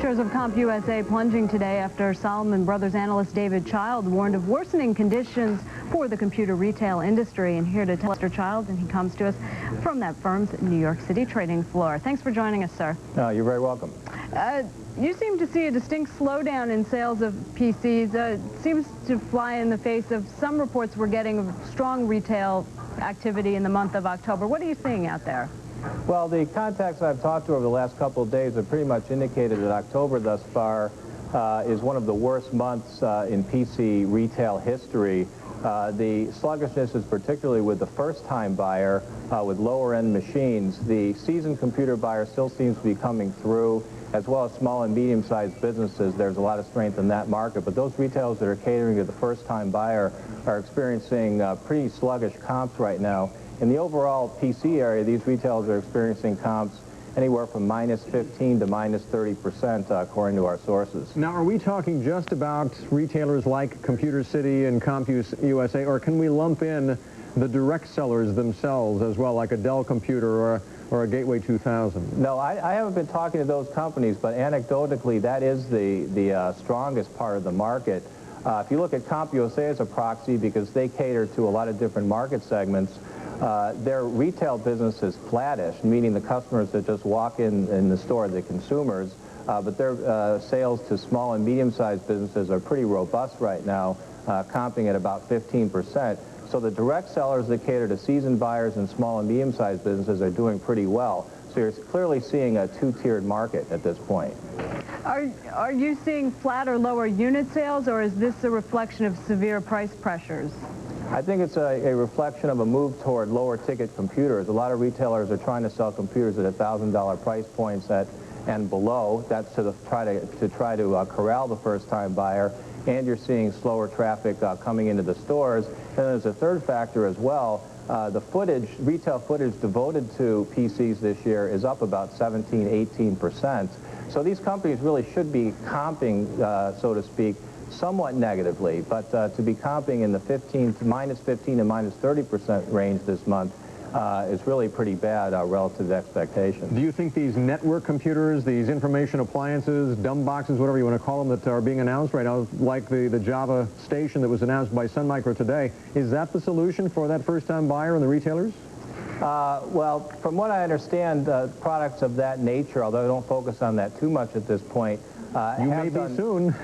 Shares of CompUSA plunging today after Salomon Brothers analyst David Childe warned of worsening conditions for the computer retail industry. And here to tell Mr. Childe, and he comes to us from that firm's New York City trading floor. Thanks for joining us, sir. You're very welcome. You seem to see a distinct slowdown in sales of PCs. It seems to fly in the face of some reports we're getting of strong retail activity in the month of October. What are you seeing out there? Well, the contacts I've talked to over the last couple of days have pretty much indicated that October thus far is one of the worst months in PC retail history. The sluggishness is particularly with the first-time buyer with lower-end machines. The seasoned computer buyer still seems to be coming through, as well as small and medium-sized businesses. There's a lot of strength in that market, but those retailers that are catering to the first-time buyer are experiencing pretty sluggish comps right now. In the overall PC area, these retailers are experiencing comps anywhere from -15 to -30%, according to our sources. Now, are we talking just about retailers like Computer City and CompUSA, or can we lump in the direct sellers themselves as well, like a Dell Computer or a Gateway 2000? No, I haven't been talking to those companies, but anecdotally, that is the strongest part of the market. If you look at CompUSA as a proxy, because they cater to a lot of different market segments, their retail business is flattish, meaning the customers that just walk in the store, the consumers, but their sales to small and medium-sized businesses are pretty robust right now, comping at about 15%. So the direct sellers that cater to seasoned buyers and small and medium-sized businesses are doing pretty well. So you're clearly seeing a two-tiered market at this point. Are you seeing flat or lower unit sales, or is this a reflection of severe price pressures? I think it's a reflection of a move toward lower ticket computers. A lot of retailers are trying to sell computers at $1,000 price points and below. That's to try to corral the first-time buyer. And you're seeing slower traffic coming into the stores. And there's a third factor as well. The retail footage devoted to PCs this year is up about 17–18%. So these companies really should be comping, so to speak, somewhat negatively, but to be comping in the -15 to -30% range this month is really pretty bad relative to expectations. Do you think these network computers, these information appliances, dumb boxes, whatever you want to call them, that are being announced right now, like the Java station that was announced by Sun Micro today, is that the solution for that first-time buyer and the retailers? Well, from what I understand, products of that nature, although I don't focus on that too much at this point, you may be soon.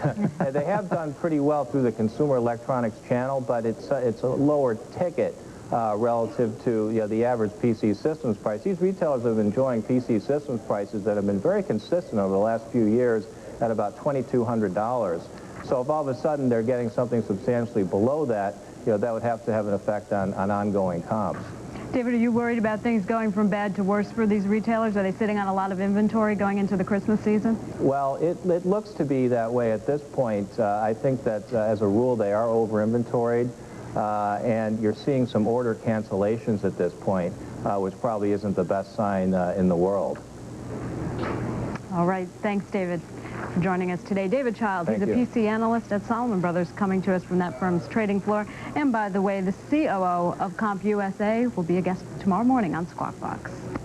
They have done pretty well through the consumer electronics channel, but it's a lower ticket relative to the average PC systems price. These retailers have been enjoying PC systems prices that have been very consistent over the last few years at about $2,200. So if all of a sudden they're getting something substantially below that, that would have to have an effect on ongoing comps. David, are you worried about things going from bad to worse for these retailers? Are they sitting on a lot of inventory going into the Christmas season? Well, it looks to be that way at this point. I think that, as a rule, they are over-inventoried, and you're seeing some order cancellations at this point, which probably isn't the best sign in the world. All right. Thanks, David, for joining us today. David Childe, he's a PC analyst at Salomon Brothers, coming to us from that firm's trading floor. And by the way, the COO of CompUSA will be a guest tomorrow morning on Squawk Box.